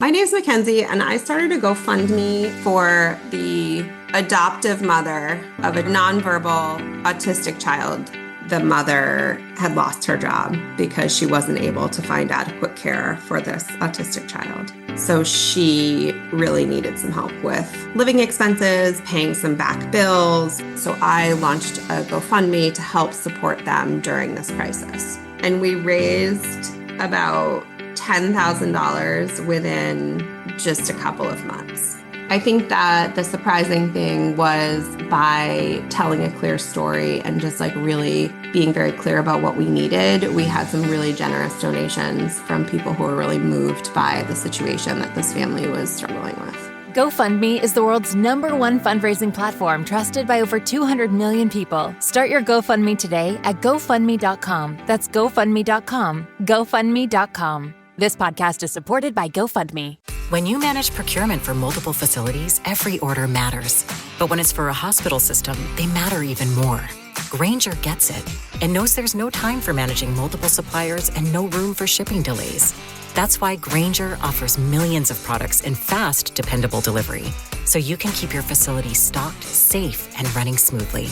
My name's Mackenzie, and I started a GoFundMe for the adoptive mother of a nonverbal autistic child. The mother had lost her job because she wasn't able to find adequate care for this autistic child. So she really needed some help with living expenses, paying some back bills. So I launched a GoFundMe to help support them during this crisis. And we raised about $10,000 within just a couple of months. I think that the surprising thing was by telling a clear story and just really being very clear about what we needed, we had some really generous donations from people who were really moved by the situation that this family was struggling with. GoFundMe is the world's #1 fundraising platform trusted by over 200 million people. Start your GoFundMe today at GoFundMe.com. That's GoFundMe.com. GoFundMe.com. This podcast is supported by GoFundMe. When you manage procurement for multiple facilities, every order matters. But when it's for a hospital system, they matter even more. Grainger gets it and knows there's no time for managing multiple suppliers and no room for shipping delays. That's why Grainger offers millions of products in fast, dependable delivery, so you can keep your facility stocked, safe, and running smoothly.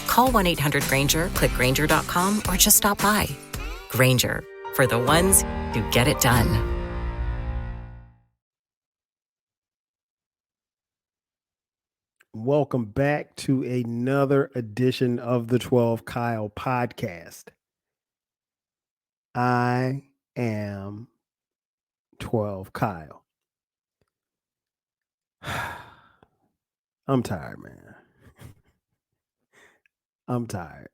Call 1-800-GRAINGER, click Grainger.com, or just stop by. Grainger, for the ones who get it done. Welcome back to another edition of the 12 Kyle podcast. I am 12 Kyle. I'm tired, man. I'm tired.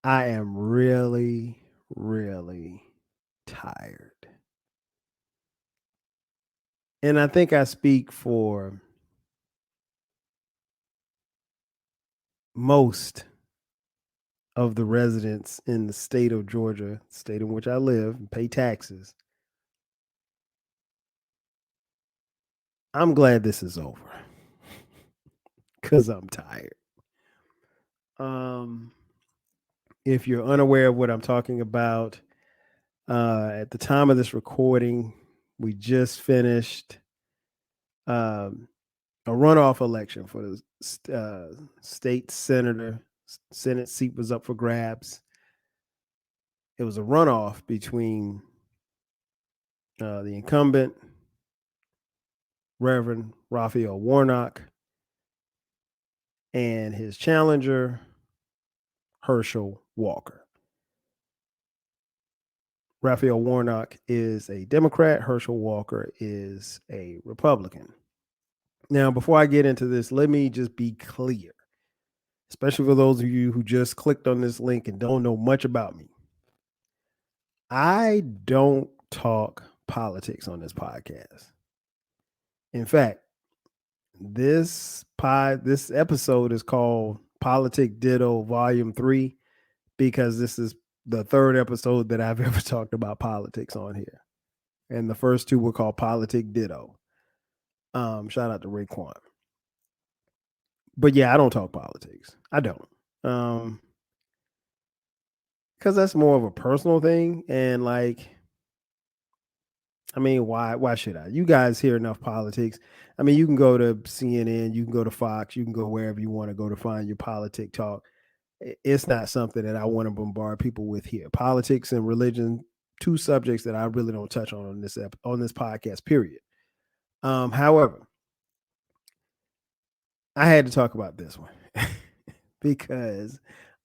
I am really, really tired. And I think I speak for most of the residents in the state of Georgia, state in which I live and pay taxes. I'm glad this is over because I'm tired. If you're unaware of what I'm talking about, at the time of this recording, we just finished a runoff election for the state senator. Senate seat was up for grabs. It was a runoff between the incumbent, Reverend Rafeal Warnock, and his challenger, Hershel Walker. Rafeal Warnock is a Democrat. Hershel Walker is a Republican. Now, before I get into this, let me just be clear, especially for those of you who just clicked on this link and don't know much about me. I don't talk politics on this podcast. In fact, this episode is called Politic, Ditto Volume 3 because this is the third episode that I've ever talked about politics on here. And the first two were called Politic, Ditto. Shout out to Raekwon. But yeah, I don't talk politics. I don't. Because that's more of a personal thing. And why should I? You guys hear enough politics. I mean, you can go to CNN, you can go to Fox, you can go wherever you want to go to find your politic talk. It's not something that I want to bombard people with here. Politics and religion, two subjects that I really don't touch on this podcast, period. However, I had to talk about this one because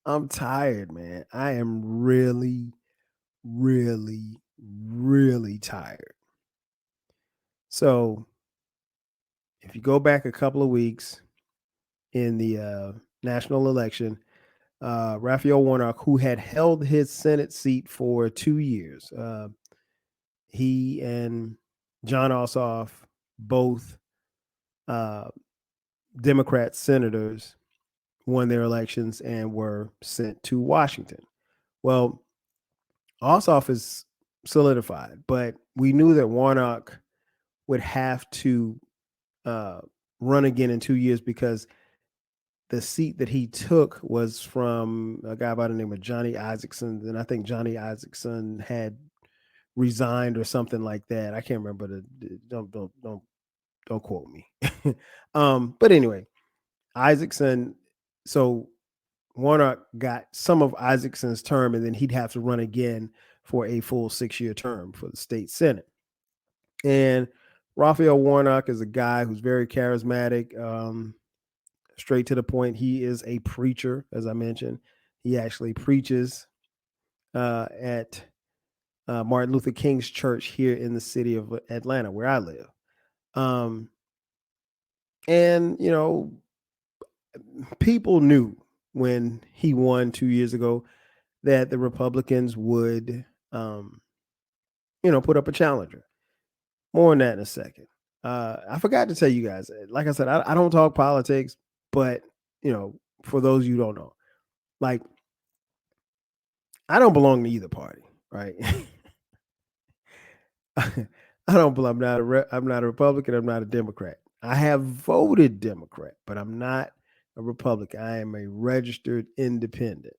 I'm tired, man. I am really, really, really tired. So if you go back a couple of weeks in the national election, Rafeal Warnock, who had held his Senate seat for 2 years, he and Jon Ossoff, both Democrat senators, won their elections and were sent to Washington. Well, Ossoff is solidified, but we knew that Warnock would have to run again in 2 years because the seat that he took was from a guy by the name of Johnny Isakson. And I think Johnny Isakson had resigned or something like that. I can't remember don't quote me. But anyway, Isaacson, so Warnock got some of Isaacson's term, and then he'd have to run again for a full 6-year term for the state Senate. And Rafeal Warnock is a guy who's very charismatic, straight to the point. He is a preacher, as I mentioned. He actually preaches at Martin Luther King's church here in the city of Atlanta, where I live. And, you know, people knew when he won 2 years ago that the Republicans would, put up a challenger. More on that in a second. I forgot to tell you guys, like I said, I don't talk politics, but, for those you don't know, like, I don't belong to either party, right? I'm not a Republican. I'm not a Democrat. I have voted Democrat, but I'm not a Republican. I am a registered independent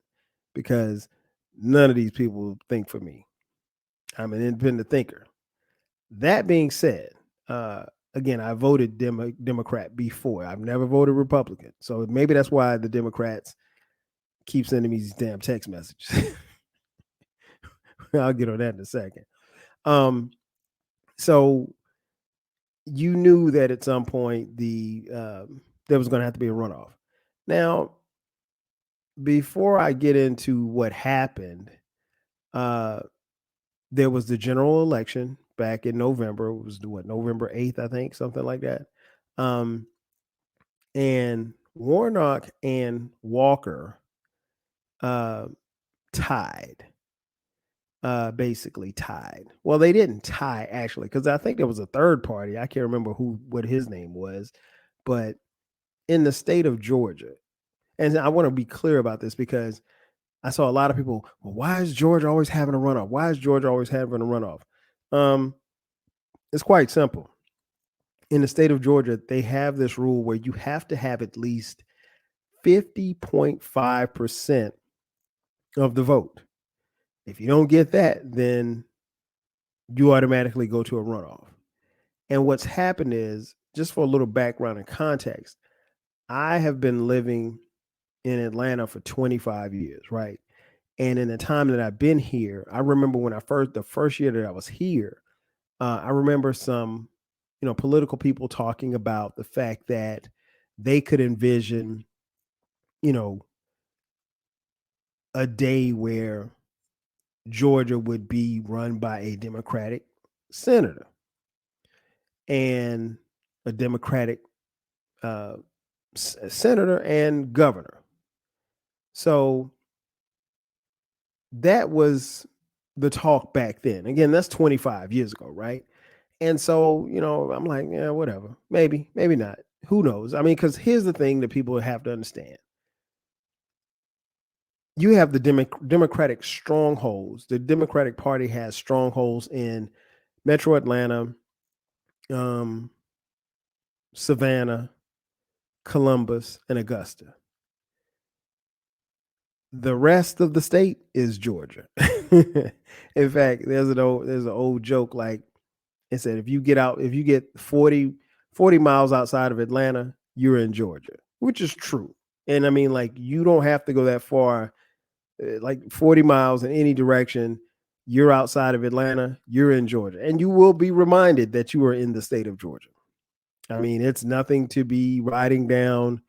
because none of these people think for me. I'm an independent thinker. That being said, again, I voted Democrat before. I've never voted Republican. So maybe that's why the Democrats keep sending me these damn text messages. I'll get on that in a second. So you knew that at some point there was going to have to be a runoff. Now, before I get into what happened, there was the general election back in November. It was November 8th, I think, something like that. And Warnock and Walker tied. Basically tied. Well, they didn't tie actually, because I think there was a third party. I can't remember what his name was, but in the state of Georgia, and I want to be clear about this because I saw a lot of people, well, why is Georgia always having a runoff? Why is Georgia always having a runoff? It's quite simple. In the state of Georgia, they have this rule where you have to have at least 50.5% of the vote. If you don't get that, then you automatically go to a runoff. And what's happened is, just for a little background and context, I have been living in Atlanta for 25 years, right? And in the time that I've been here, I remember when the first year that I was here, I remember some, political people talking about the fact that they could envision, a day where Georgia would be run by a Democratic senator and a Democratic senator and governor. So that was the talk back then. Again, that's 25 years ago, right? And so, I'm like, yeah, whatever. Maybe not. Who knows? I mean, because here's the thing that people have to understand. You have the Democratic strongholds. The Democratic Party has strongholds in Metro Atlanta, Savannah, Columbus, and Augusta. The rest of the state is Georgia. In fact, there's an old joke, like it said, if you get 40 miles outside of Atlanta, you're in Georgia, which is true. And I mean, like, you don't have to go that far, like 40 miles in any direction. You're outside of Atlanta, you're in Georgia, and you will be reminded that you are in the state of Georgia. I mean, it's nothing to be riding down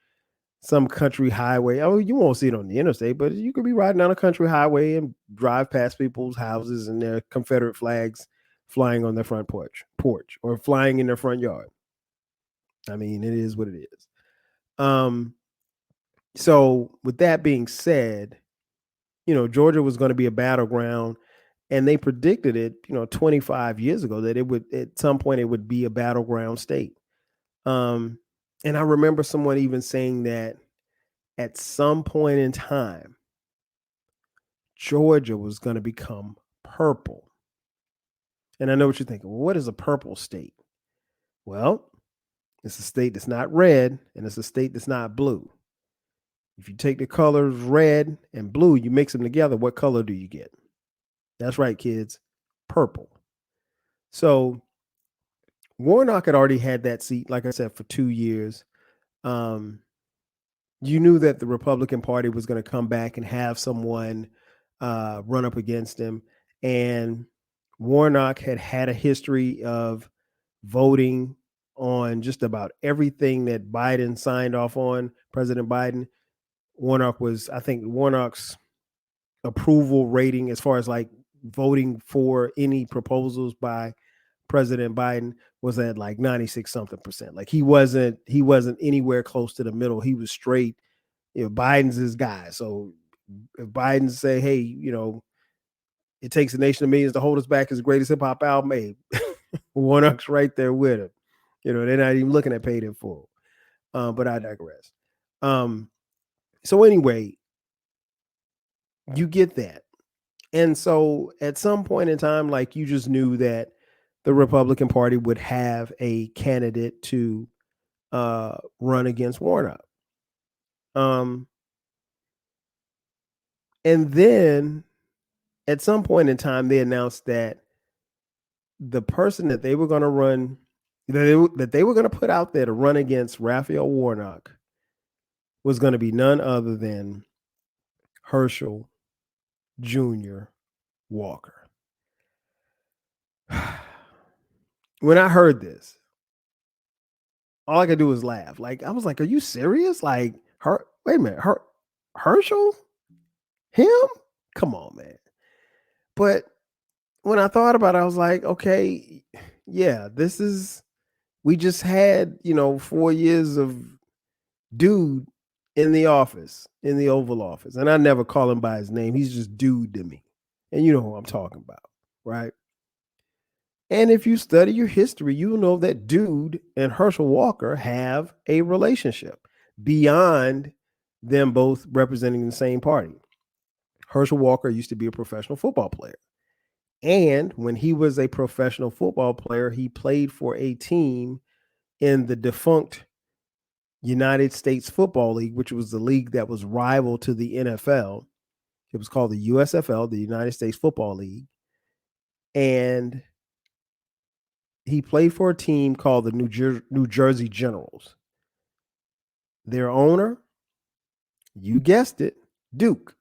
some country highway. Oh, you won't see it on the interstate, but you could be riding down a country highway and drive past people's houses and their Confederate flags flying on their front porch or flying in their front yard. I mean, it is what it is. So with that being said, Georgia was going to be a battleground, and they predicted it, 25 years ago, that it would, at some point, it would be a battleground state. And I remember someone even saying that at some point in time, Georgia was going to become purple. And I know what you're thinking. Well, what is a purple state? Well, it's a state that's not red, and it's a state that's not blue. If you take the colors red and blue, you mix them together, what color do you get? That's right, kids. Purple. So Warnock had already had that seat, like I said, for 2 years. You knew that the Republican Party was going to come back and have someone run up against him. And Warnock had a history of voting on just about everything that Biden signed off on, President Biden. I think Warnock's approval rating as far as like voting for any proposals by President Biden was at like 96 something percent. Like he wasn't anywhere close to the middle. He was straight, Biden's his guy. So if Biden say, hey, it takes a nation of millions to hold us back, his greatest hip hop album, hey, Warnock's right there with him. They're not even looking at paid in full. But I digress. So anyway, you get that. And so at some point in time, like you just knew that the Republican Party would have a candidate to run against Warnock. And then at some point in time, they announced that the person that they were going to run, that they were going to put out there to run against Rafeal Warnock was going to be none other than Hershel Jr. Walker. When I heard this, all I could do was laugh. Like, I was like, are you serious? Like, wait a minute, Hershel? Him? Come on, man. But when I thought about it, I was like, okay, yeah, we just had, 4 years of dude in the office, in the Oval Office. And I never call him by his name. He's just dude to me. And you know who I'm talking about, right? And if you study your history, you'll know that dude and Herschel Walker have a relationship beyond them both representing the same party. Herschel Walker used to be a professional football player. And when he was a professional football player, he played for a team in the defunct United States Football League, which was the league that was rival to the NFL. It was called the USFL, the United States Football League. And he played for a team called the New Jersey Generals. Their owner, you guessed it, Duke.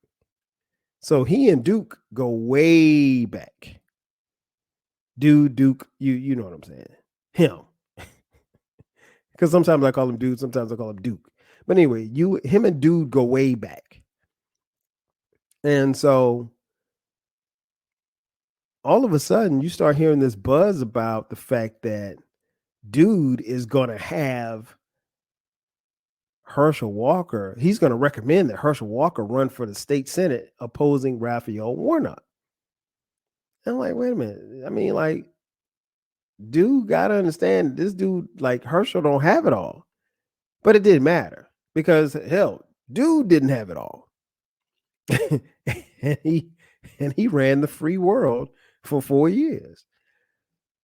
So he and Duke go way back. Duke, you know what I'm saying. Him. Because sometimes I call him Dude, sometimes I call him Duke. But anyway, him and Dude go way back. And so all of a sudden you start hearing this buzz about the fact that Dude is going to have Herschel Walker. He's going to recommend that Herschel Walker run for the state Senate opposing Rafeal Warnock. And I'm like, wait a minute. I mean, like, dude got to understand this dude, like Herschel don't have it all. But it didn't matter because hell, dude didn't have it all. and he ran the free world for 4 years.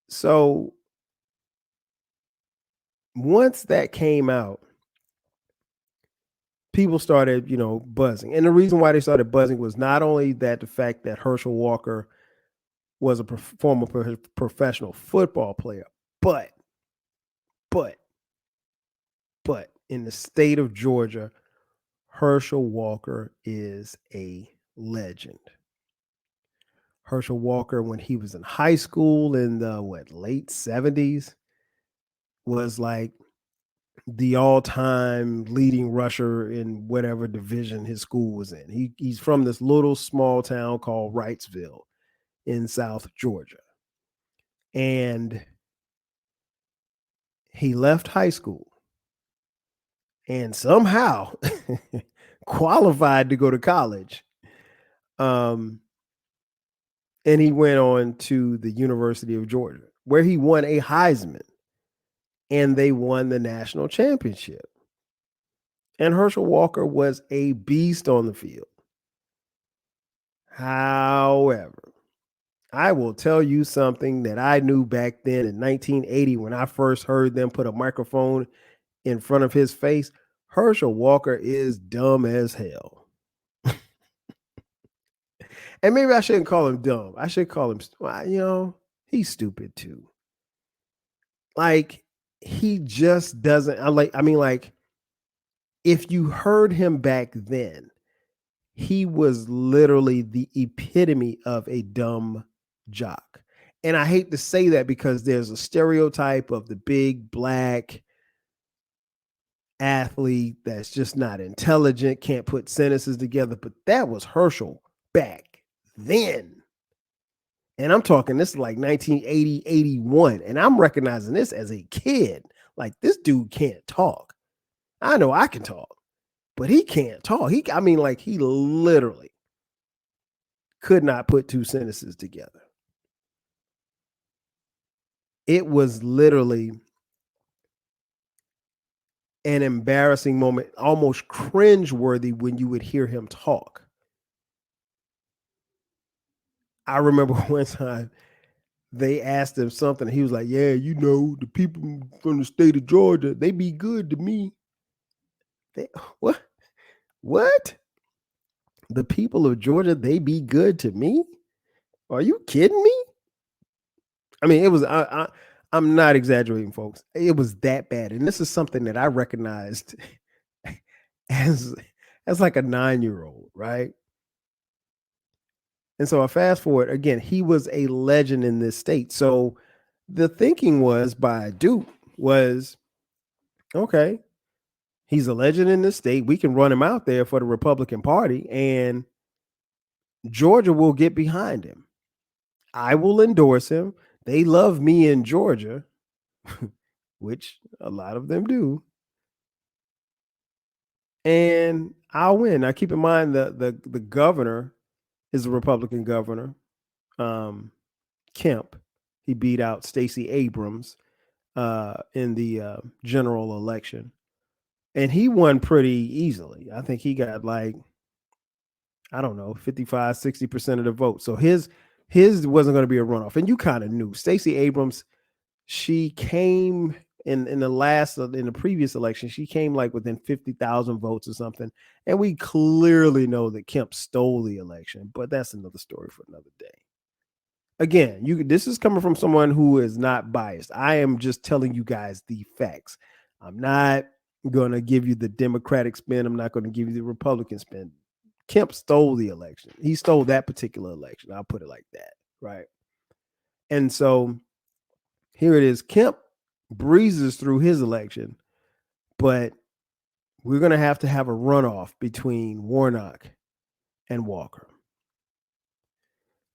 So once that came out, people started, buzzing. And the reason why they started buzzing was not only that the fact that Herschel Walker was a former professional football player, but in the state of Georgia, Herschel Walker is a legend. Herschel Walker, when he was in high school in the late 70s, was like the all-time leading rusher in whatever division his school was in. He's from this little small town called Wrightsville in South Georgia. And he left high school and somehow qualified to go to college. And he went on to the University of Georgia, where he won a Heisman. And they won the national championship. And Herschel Walker was a beast on the field. However, I will tell you something that I knew back then in 1980 when I first heard them put a microphone in front of his face. Herschel Walker is dumb as hell. And maybe I shouldn't call him dumb. I should call him, He's stupid too. Like, he just doesn't. Like, if you heard him back then, he was literally the epitome of a dumb jock. And I hate to say that because there's a stereotype of the big black athlete that's just not intelligent, can't put sentences together. But that was Hershel back then. And I'm talking, this is like 1980, 81. And I'm recognizing this as a kid. Like, this dude can't talk. I know I can talk, but he can't talk. He literally could not put two sentences together. It was literally an embarrassing moment, almost cringeworthy when you would hear him talk. I remember one time they asked him something. He was like, yeah, the people from the state of Georgia, they be good to me. What? What? The people of Georgia, they be good to me? Are you kidding me? I mean, it was, I'm not exaggerating, folks. It was that bad. And this is something that I recognized as like a 9-year-old, right? And so I fast forward again, he was a legend in this state. So the thinking was by Duke was, okay, he's a legend in this state. We can run him out there for the Republican Party and Georgia will get behind him. I will endorse him. They love me in Georgia, which a lot of them do. And I'll win. Now keep in mind the governor is a Republican governor. Kemp. He beat out Stacey Abrams in the general election. And he won pretty easily. I think he got like, I don't know, 55, 60% of the vote. So his wasn't going to be a runoff. And you kind of knew. Stacey Abrams, she came in the previous election, she came like within 50,000 votes or something. And we clearly know that Kemp stole the election, but that's another story for another day. Again, this is coming from someone who is not biased. I am just telling you guys the facts. I'm not going to give you the Democratic spin. I'm not going to give you the Republican spin. Kemp stole the election. He stole that particular election. I'll put it like that, right? And so here it is. Kemp breezes through his election, but we're going to have a runoff between Warnock and Walker.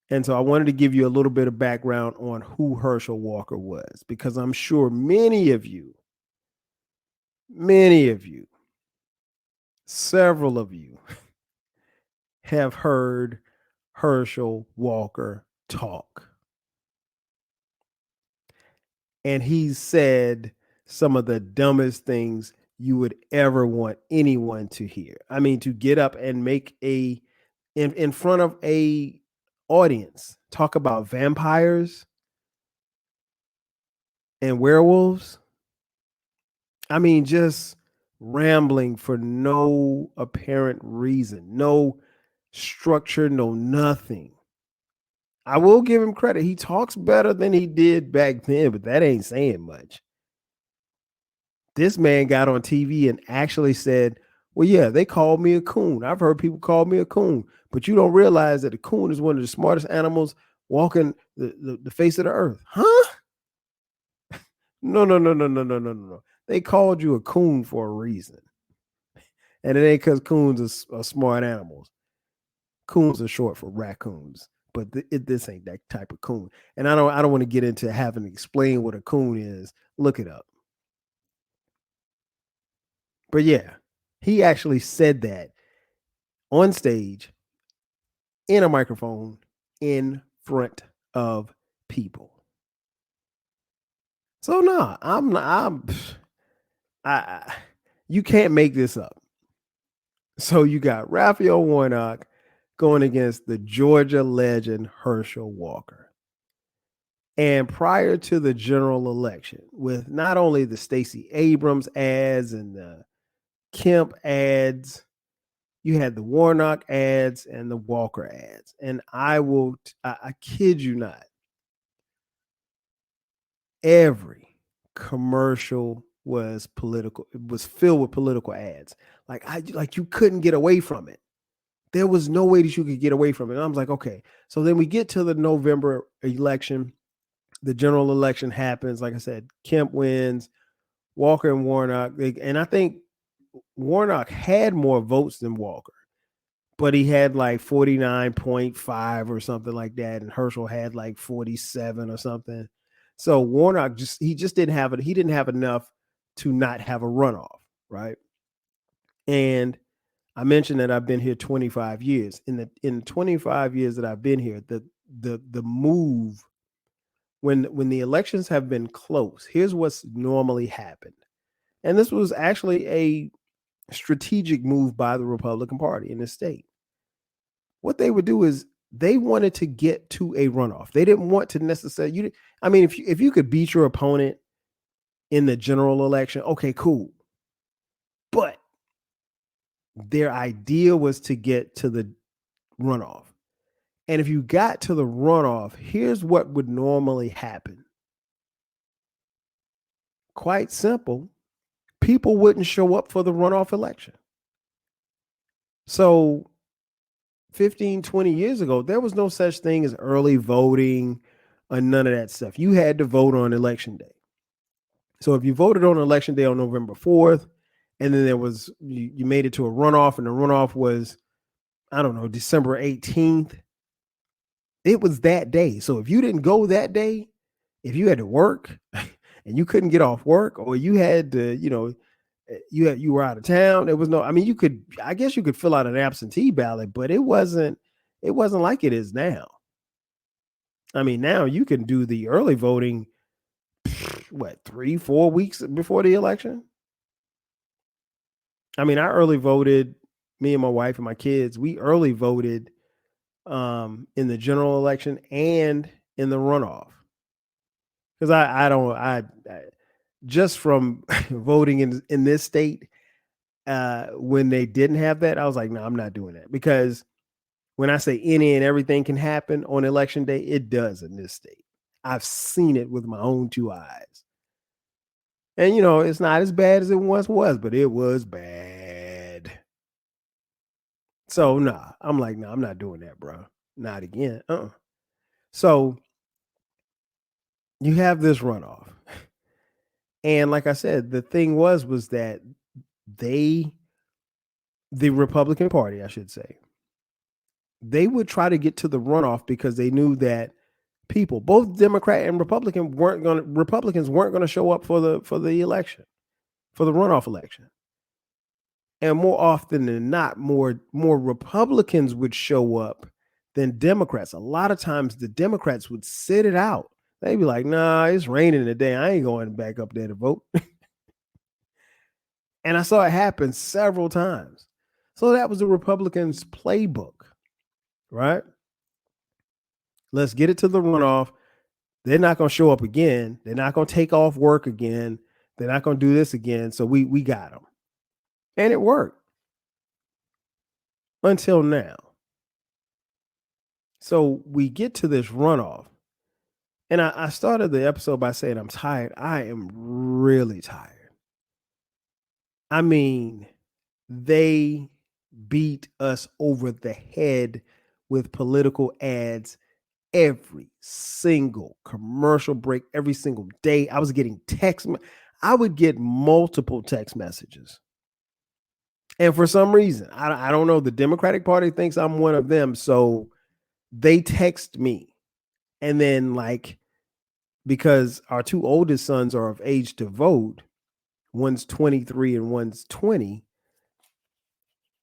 And so I wanted to give you a little bit of background on who Herschel Walker was, because I'm sure many of you, several of you have heard Herschel Walker talk. And he said some of the dumbest things you would ever want anyone to hear. I mean, to get up and make in front of a audience, talk about vampires and werewolves. I mean, just rambling for no apparent reason, no structure, no nothing. I will give him credit. He talks better than he did back then, but that ain't saying much. This man got on TV and actually said, well, yeah, they called me a coon. I've heard people call me a coon, but you don't realize that a coon is one of the smartest animals walking the face of the earth. Huh? No. They called you a coon for a reason. And it ain't because coons are smart animals. Coons are short for raccoons, but this ain't that type of coon. And I don't want to get into having to explain what a coon is. Look it up. But yeah, he actually said that on stage in a microphone in front of people. So no, you can't make this up. So you got Rafeal Warnock going against the Georgia legend Herschel Walker. And prior to the general election, with not only the Stacey Abrams ads and the Kemp ads, you had the Warnock ads and the Walker ads. And I kid you not, every commercial was political. It was filled with political ads. Like you couldn't get away from it. There was no way that you could get away from it. And I was like, okay. So then we get to the November election. The general election happens. Like I said, Kemp wins, Walker and Warnock. And I think Warnock had more votes than Walker, but he had like 49.5 or something like that. And Hershel had like 47 or something. So Warnock he didn't have it. He didn't have enough to not have a runoff, right? And I mentioned that I've been here 25 years. In 25 years that I've been here, the move when the elections have been close, here's what's normally happened. And this was actually a strategic move by the Republican Party in this state. What they would do is they wanted to get to a runoff. They didn't want to necessarily, if you could beat your opponent in the general election, okay, cool. But their idea was to get to the runoff. And if you got to the runoff, here's what would normally happen. Quite simple. People wouldn't show up for the runoff election. So 15, 20 years ago, there was no such thing as early voting or none of that stuff. You had to vote on election day. So if you voted on election day on November 4th, and then there was, you made it to a runoff, and the runoff was, I don't know, December 18th. It was that day. So if you didn't go that day, if you had to work and you couldn't get off work, or you had to, you were out of town, there was no, I guess you could fill out an absentee ballot, but it wasn't like it is now. Now you can do the early voting, 3-4 weeks before the election. I early voted, me and my wife and my kids, we early voted in the general election and in the runoff. Because I just from voting in this state, when they didn't have that, I was like, no, I'm not doing that. Because when I say any and everything can happen on election day, it does in this state. I've seen it with my own two eyes. And, it's not as bad as it once was, but it was bad. So, I'm like, I'm not doing that, bro. Not again. So you have this runoff. And like I said, the thing was that the Republican Party, I should say, they would try to get to the runoff because they knew that people, both Democrat and Republicans weren't going to show up for the election, for the runoff election. And more often than not, more Republicans would show up than Democrats. A lot of times the Democrats would sit it out. They'd be like, nah, it's raining today. I ain't going back up there to vote. And I saw it happen several times. So that was the Republicans' playbook, right? Let's get it to the runoff. They're not going to show up again. They're not going to take off work again. They're not going to do this again. So we got them. And it worked. Until now. So we get to this runoff. And I started the episode by saying I'm tired. I am really tired. They beat us over the head with political ads every single commercial break, every single day. I was getting I would get multiple text messages. And for some reason, I don't know, the Democratic Party thinks I'm one of them. So they text me. And then, because our two oldest sons are of age to vote, one's 23 and one's 20,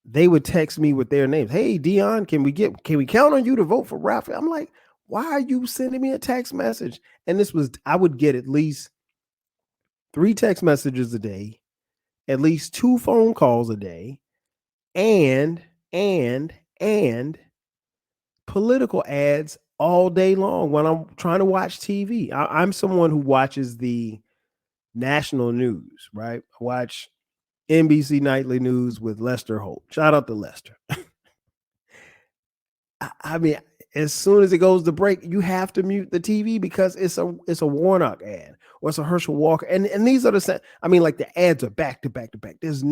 they would text me with their names. Hey, Dion, can we count on you to vote for Rafeal? I'm like, why are you sending me a text message? And I would get at least 3 text messages a day, at least 2 phone calls a day, and political ads all day long when I'm trying to watch TV. I'm someone who watches the national news, right? I watch NBC Nightly News with Lester Holt. Shout out to Lester. as soon as it goes to break, you have to mute the TV because it's a Warnock ad or it's a Herschel Walker. And these are the same. I mean, like the ads are back to back to back. There's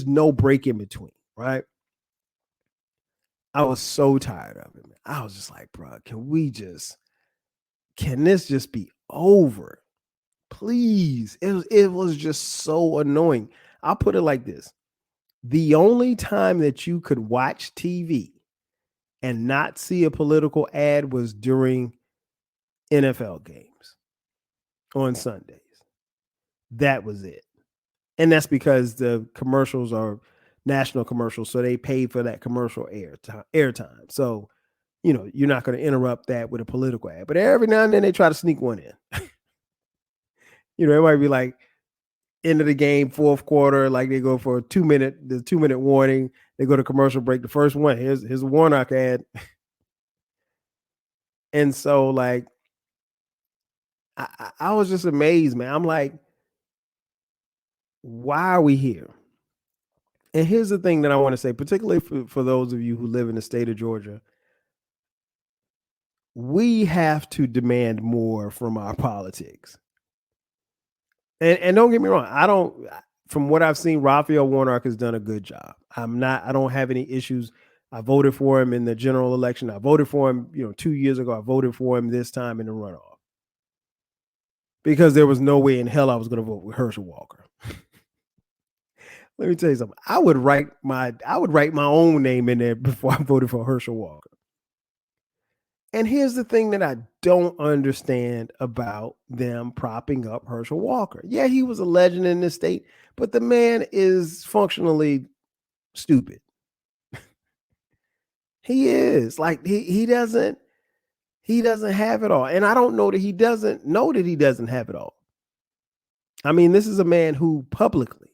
no break in between, right? I was so tired of it, man. I was just like, bro, can this just be over? Please. It was just so annoying. I'll put it like this. The only time that you could watch TV and not see a political ad was during NFL games on Sundays. That was it. And that's because the commercials are national commercials, so they paid for that commercial airtime. So, you're not going to interrupt that with a political ad. But every now and then they try to sneak one in. It might be like end of the game, fourth quarter, like they go for the 2-minute warning. They go to commercial break. The first one, here's a Warnock ad. And so, like, I was just amazed, man. I'm like, why are we here? And here's the thing that I want to say, particularly for those of you who live in the state of Georgia. We have to demand more from our politics. And don't get me wrong, from what I've seen, Rafeal Warnock has done a good job. I don't have any issues. I voted for him in the general election. I voted for him, 2 years ago. I voted for him this time in the runoff. Because there was no way in hell I was going to vote with Herschel Walker. Let me tell you something. I would write my own name in there before I voted for Herschel Walker. And here's the thing that I don't understand about them propping up Herschel Walker. Yeah, he was a legend in this state, but the man is functionally stupid. He is. Like, he doesn't have it all. And I don't know that he doesn't know that he doesn't have it all. I mean, this is a man who publicly,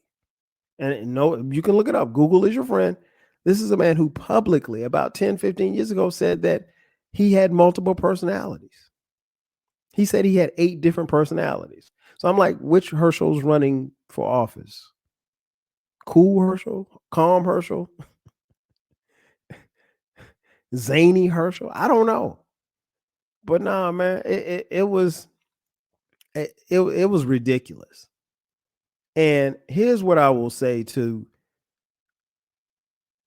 and no, you can look it up. Google is your friend. This is a man who publicly, about 10, 15 years ago, said that he had multiple personalities. He said he had 8 different personalities. So I'm like, which Hershel's running for office? Cool Herschel? Calm Herschel? Zany Herschel? I don't know. But nah, man, it was ridiculous. And here's what I will say to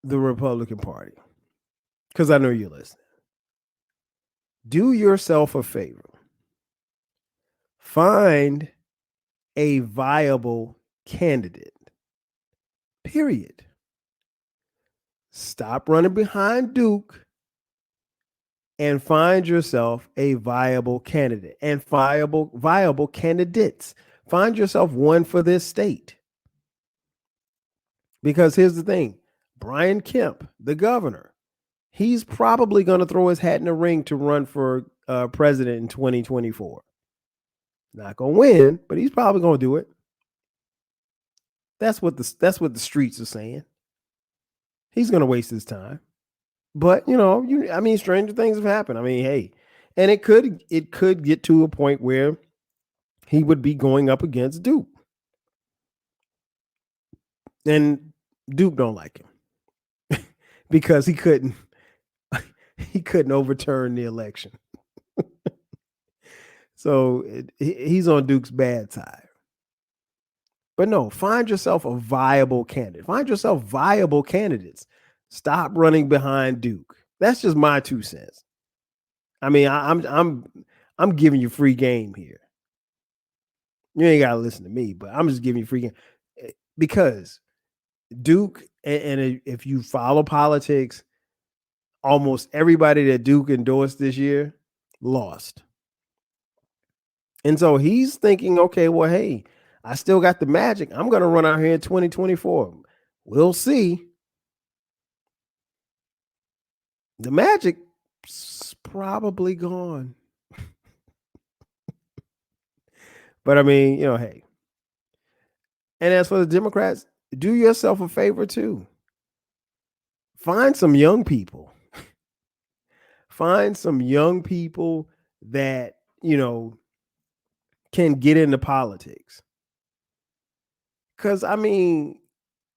the Republican Party, because I know you're listening. Do yourself a favor. Find a viable candidate. Period. Stop running behind Duke and find yourself a viable candidate and viable candidates. Find yourself one for this state. Because here's the thing. Brian Kemp, the governor, he's probably going to throw his hat in the ring to run for president in 2024. Not going to win, but he's probably going to do it. That's what the streets are saying. He's going to waste his time. But, stranger things have happened. I mean, hey, and it could get to a point where he would be going up against Duke. And Duke don't like him because he couldn't overturn the election. So he's on Duke's bad side. But no, find yourself a viable candidate. Find yourself viable candidates. Stop running behind Duke. That's just my 2 cents. I mean, I'm giving you free game here. You ain't got to listen to me, but I'm just giving you free game because Duke, and if you follow politics, almost everybody that Duke endorsed this year lost. And so he's thinking, okay, well, hey, I still got the magic. I'm going to run out here in 2024. We'll see. The magic's probably gone. But I mean, hey. And as for the Democrats, do yourself a favor too. Find some young people. Find some young people that, can get into politics. Because, I mean,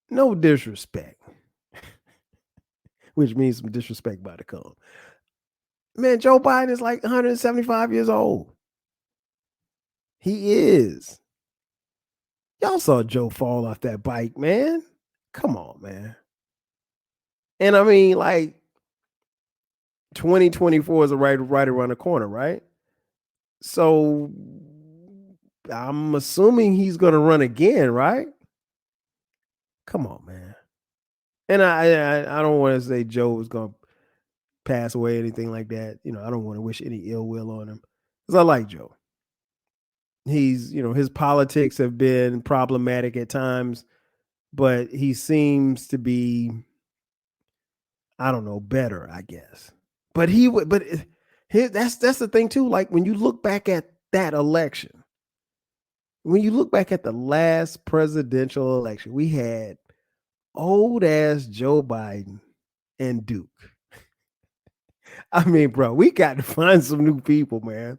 no disrespect, which means some disrespect about to come. Man, Joe Biden is like 175 years old. He is. Y'all saw Joe fall off that bike, man. Come on, man. And I mean, like 2024 is right around the corner, right? So I'm assuming he's going to run again, right? Come on, man. And I don't want to say Joe is going to pass away, anything like that. You know, I don't want to wish any ill will on him because I like Joe. He's, you know, his politics have been problematic at times, but he seems to be, I don't know, better, I guess. But that's the thing too. Like when you look back at that election, when you look back at the last presidential election, we had old ass Joe Biden and Duke. I mean, bro, we got to find some new people, man.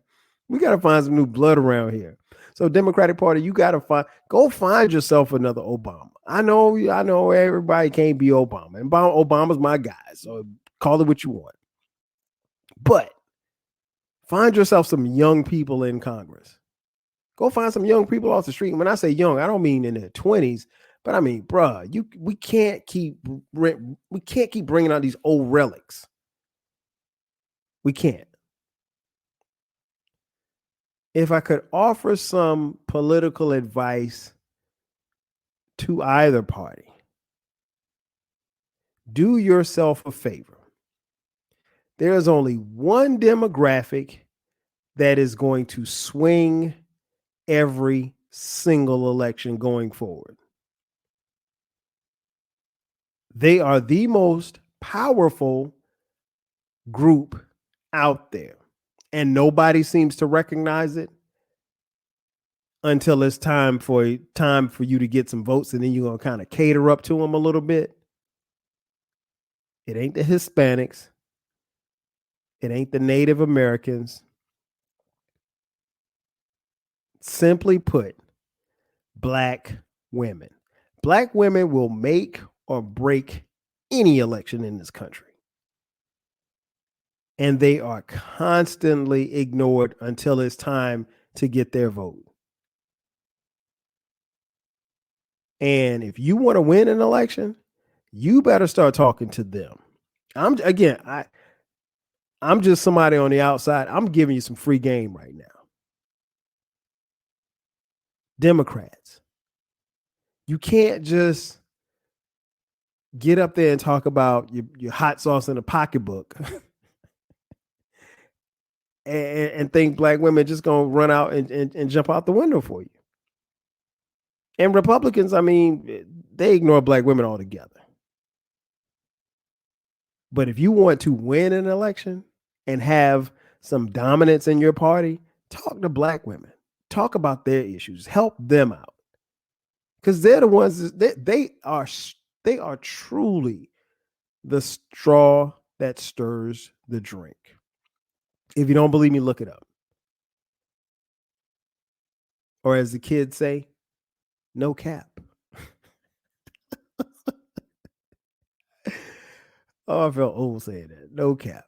We got to find some new blood around here. So Democratic Party, you got to go find yourself another Obama. I know everybody can't be Obama. And Obama's my guy. So call it what you want. But find yourself some young people in Congress. Go find some young people off the street. And when I say young, I don't mean in their 20s, but I mean, bruh, we can't keep bringing out these old relics. We can't. If I could offer some political advice to either party, do yourself a favor. There is only one demographic that is going to swing every single election going forward. They are the most powerful group out there, and nobody seems to recognize it until it's time for you to get some votes, and then you're going to kind of cater up to them a little bit. It ain't the Hispanics. It ain't the Native Americans. Simply put, Black women. Black women will make or break any election in this country. And they are constantly ignored until it's time to get their vote. And if you want to win an election, you better start talking to them. I'm just somebody on the outside. I'm giving you some free game right now. Democrats, you can't just get up there and talk about your hot sauce in a pocketbook and think Black women just gonna run out and jump out the window for you. And Republicans, I mean, they ignore Black women altogether. But if you want to win an election and have some dominance in your party, talk to Black women. Talk about their issues. Help them out. Because they're the ones they are truly the straw that stirs the drink. If you don't believe me, look it up. Or as the kids say, no cap. Oh, I felt old saying that. No cap.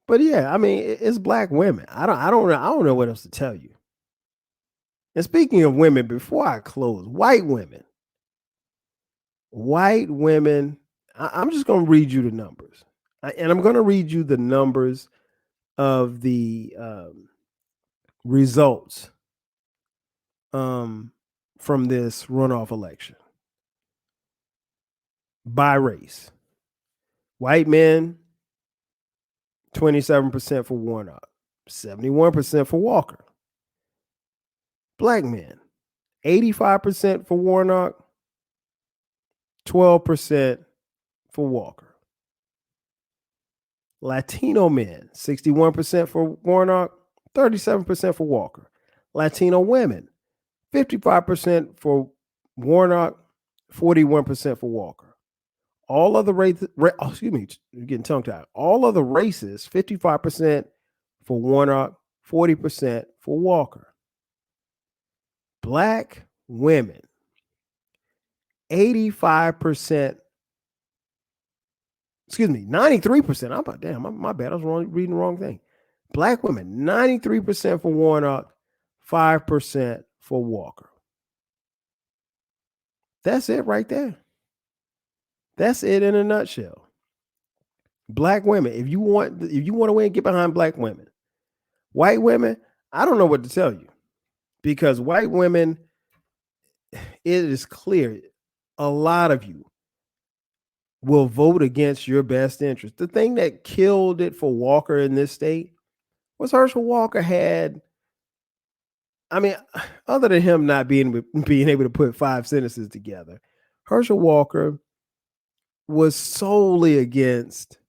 But yeah, I mean, it's Black women. I don't know what else to tell you. And speaking of women, before I close, white women. I'm just going to read you the numbers. And I'm going to read you the numbers of the results from this runoff election by race. White men, 27% for Warnock, 71% for Walker. Black men, 85% for Warnock, 12% for Walker. Latino men, 61% for Warnock, 37% for Walker. Latino women, 55% for Warnock, 41% for Walker. All other races, getting tongue tied. All other races, 55% for Warnock, 40% for Walker. Black women, 85% excuse me, 93%. I'm about, damn, my bad. I was reading the wrong thing. Black women, 93% for Warnock, 5% for Walker. That's it right there. That's it in a nutshell. Black women, if you want to win, get behind black women. White women, I don't know what to tell you, because white women, it is clear, a lot of you will vote against your best interest. The thing that killed it for Walker in this state was Herschel Walker had, I mean, other than him not being able to put 5 sentences together, Herschel Walker was solely against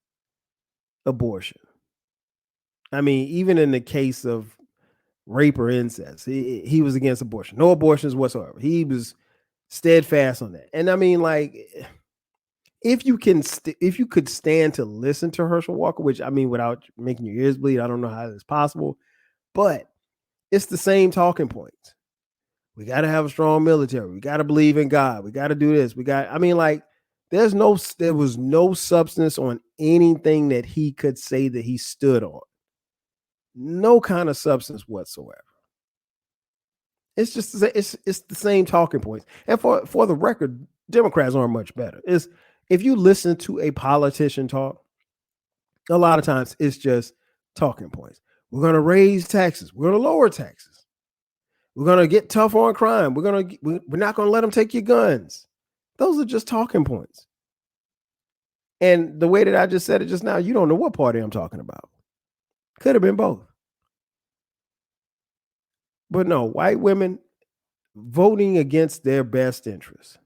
abortion. I mean, even in the case of rape or incest, he was against abortion. No abortions whatsoever. He was steadfast on that. And I mean, like, if you could stand to listen to Herschel Walker, which, I mean, without making your ears bleed, I don't know how that's possible, but it's the same talking points. We got to have a strong military. We got to believe in God. We got to do this. There was no substance on anything that he could say that he stood on. No kind of substance whatsoever. It's just it's the same talking points. And for the record, Democrats aren't much better. If you listen to a politician talk, a lot of times it's just talking points. We're going to raise taxes. We're going to lower taxes. We're going to get tougher on crime. We're not going to let them take your guns. Those are just talking points. And the way that I just said it just now, you don't know what party I'm talking about. Could have been both. But no, white women voting against their best interests.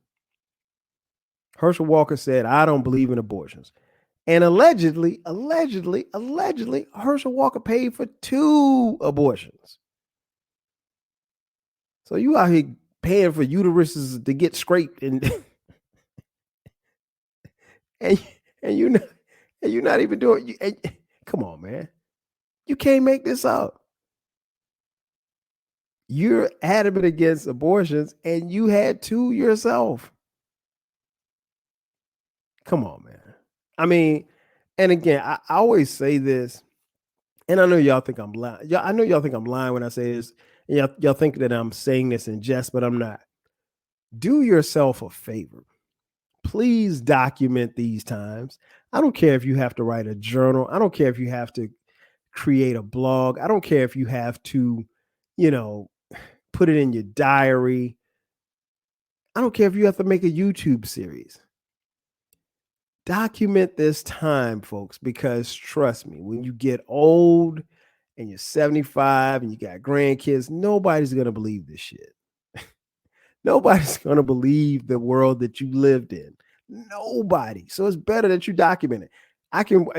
Herschel Walker said, I don't believe in abortions. And allegedly, Herschel Walker paid for 2 abortions. So you out here paying for uteruses to get scraped and you're not even doing. Come on, man, you can't make this up. You're adamant against abortions, and you had 2 yourself. Come on, man. I mean, and again, I always say this, and I know y'all think I'm lying. I know y'all think I'm lying when I say this. And y'all think that I'm saying this in jest, but I'm not. Do yourself a favor. Please document these times. I don't care if you have to write a journal. I don't care if you have to create a blog. I don't care if you have to, put it in your diary. I don't care if you have to make a YouTube series. Document this time, folks, because trust me, when you get old and you're 75 and you got grandkids, nobody's going to believe this shit. Nobody's going to believe the world that you lived in. Nobody. So it's better that you document it.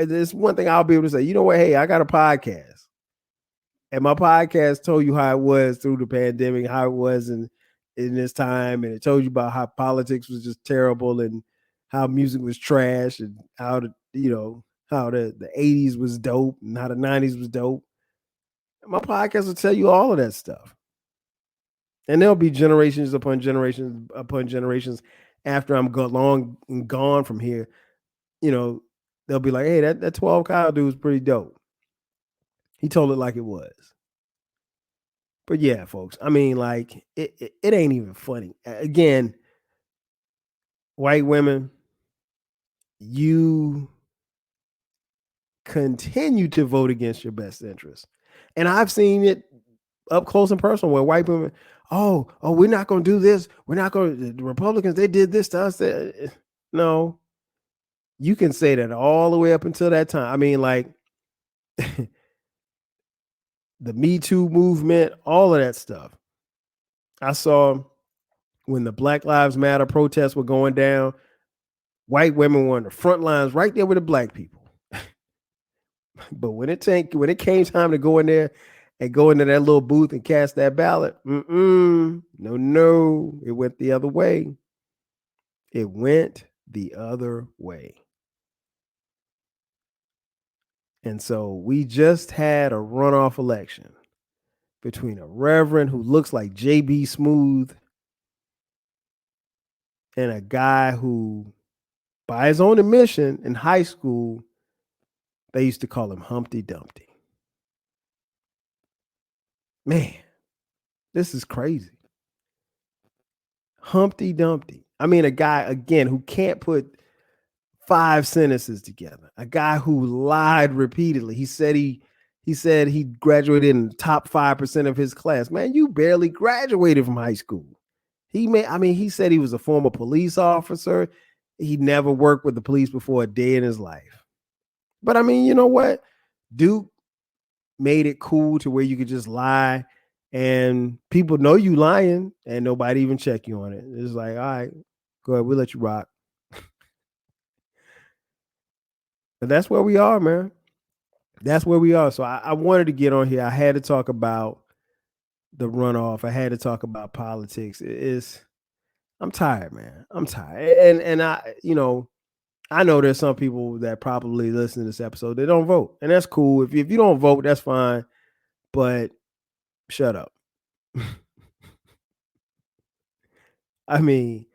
There's one thing I'll be able to say, you know what? Hey, I got a podcast. And my podcast told you how it was through the pandemic, how it was in this time. And it told you about how politics was just terrible and how music was trash and how the 80s was dope and how the 90s was dope. And my podcast will tell you all of that stuff. And there'll be generations upon generations upon generations after I'm long and gone from here. They'll be like, hey, that 12 Kyle dude was pretty dope. He told it like it was. But yeah, folks, I mean, like, it ain't even funny. Again, white women, you continue to vote against your best interest. And I've seen it up close and personal where white women, oh, we're not going to do this. We're not going to, the Republicans, they did this to us. No, you can say that all the way up until that time. I mean, like, the Me Too movement, all of that stuff. I saw when the Black Lives Matter protests were going down, white women were on the front lines right there with the black people. But when it came time to go in there and go into that little booth and cast that ballot, no, it went the other way. It went the other way. And so we just had a runoff election between a reverend who looks like J.B. Smooth and a guy who by his own admission, in high school, they used to call him Humpty Dumpty. Man, this is crazy. Humpty Dumpty. I mean, a guy, again, who can't put 5 sentences together. A guy who lied repeatedly. He said he graduated in the top 5% of his class. Man, you barely graduated from high school. He said he was a former police officer. He never worked with the police before a day in his life. But I mean, you know what? Duke made it cool to where you could just lie and people know you lying and nobody even check you on it. It's like, all right, go ahead, we'll let you rock. But that's where we are, man. That's where we are. So I wanted to get on here. I had to talk about the runoff. I had to talk about politics. I'm tired, man. I'm tired. And I know there's some people that probably listen to this episode. They don't vote. And that's cool. If you don't vote, that's fine. But shut up. I mean,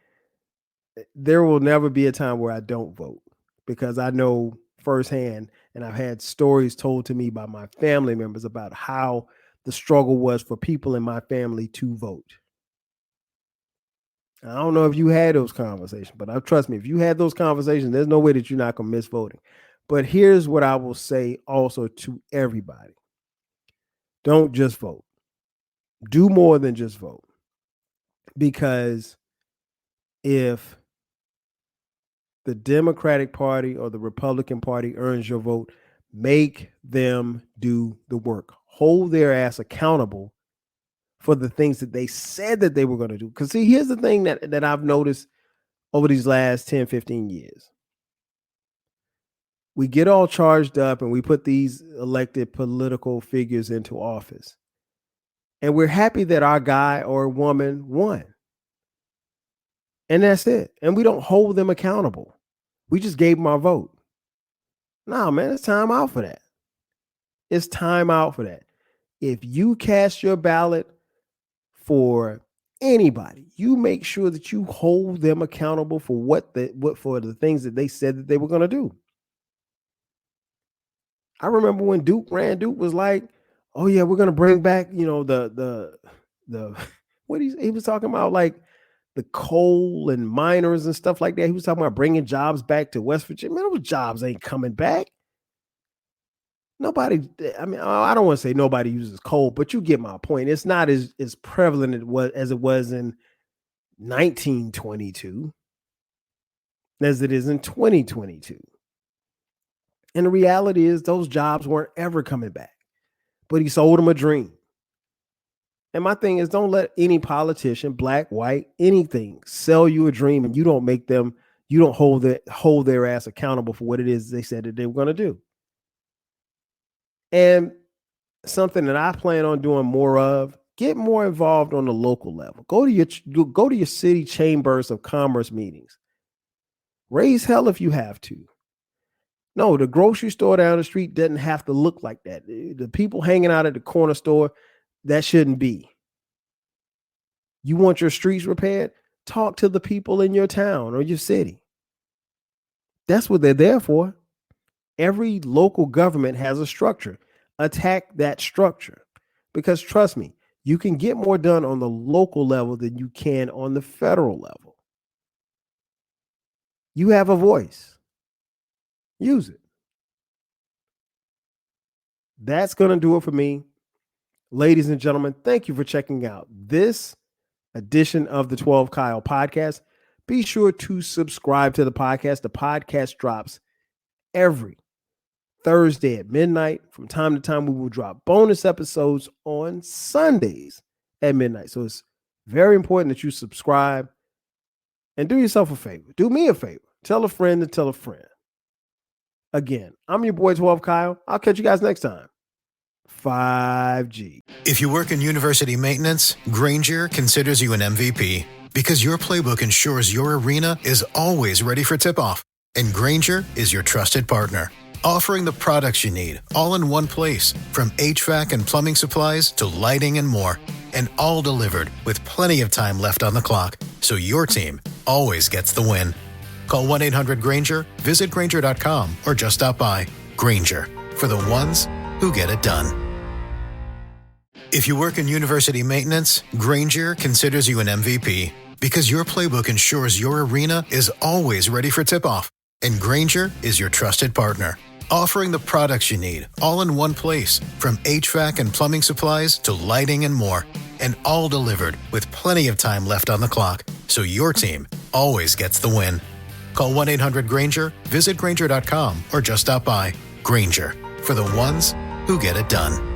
there will never be a time where I don't vote because I know firsthand, and I've had stories told to me by my family members about how the struggle was for people in my family to vote. I don't know if you had those conversations, but trust me, if you had those conversations, there's no way that you're not going to miss voting. But here's what I will say also to everybody. Don't just vote. Do more than just vote. Because if the Democratic Party or the Republican Party earns your vote, make them do the work. Hold their ass accountable for the things that they said that they were going to do. Because see, here's the thing that I've noticed over these last 10, 15 years. We get all charged up and we put these elected political figures into office. And we're happy that our guy or woman won. And that's it. And we don't hold them accountable. We just gave them our vote. No, man, it's time out for that. It's time out for that. If you cast your ballot for anybody, you make sure that you hold them accountable for for the things that they said that they were going to do. I remember when Duke was like, "Oh yeah, we're going to bring back, the what he was talking about, like the coal and miners and stuff like that. He was talking about bringing jobs back to West Virginia. Man, those jobs ain't coming back. Nobody, I mean, I don't want to say nobody uses coal, but you get my point. It's not as prevalent as it was in 1922 as it is in 2022. And the reality is those jobs weren't ever coming back, but he sold them a dream. And my thing is, don't let any politician, black, white, anything, sell you a dream and you don't hold their ass accountable for what it is they said that they were going to do. And something that I plan on doing more of, get more involved on the local level. Go to your city chambers of commerce meetings. Raise hell if you have to. No, the grocery store down the street doesn't have to look like that. The people hanging out at the corner store, that shouldn't be. You want your streets repaired? Talk to the people in your town or your city. That's what they're there for. Every local government has a structure. Attack that structure. Because trust me, you can get more done on the local level than you can on the federal level. You have a voice. Use it. That's going to do it for me. Ladies and gentlemen, thank you for checking out this edition of the 12 Kyle podcast. Be sure to subscribe to the podcast. The podcast drops every Thursday at midnight. From time to time, we will drop bonus episodes on Sundays at midnight. So it's very important that you subscribe and do yourself a favor. Do me a favor. Tell a friend to tell a friend. Again, I'm your boy 12 Kyle. I'll catch you guys next time. 5G. If you work in university maintenance, Grainger considers you an MVP because your playbook ensures your arena is always ready for tip-off. And Grainger is your trusted partner, offering the products you need all in one place, from HVAC and plumbing supplies to lighting and more. And all delivered with plenty of time left on the clock, so your team always gets the win. Call 1-800-GRANGER, visit Grainger.com, or just stop by. Grainger, for the ones who get it done. If you work in university maintenance, Grainger considers you an MVP because your playbook ensures your arena is always ready for tip-off. And Grainger is your trusted partner, offering the products you need all in one place, from HVAC and plumbing supplies to lighting and more. And all delivered with plenty of time left on the clock, so your team always gets the win. Call 1-800-GRANGER, visit Grainger.com, or just stop by. Grainger, for the ones who get it done.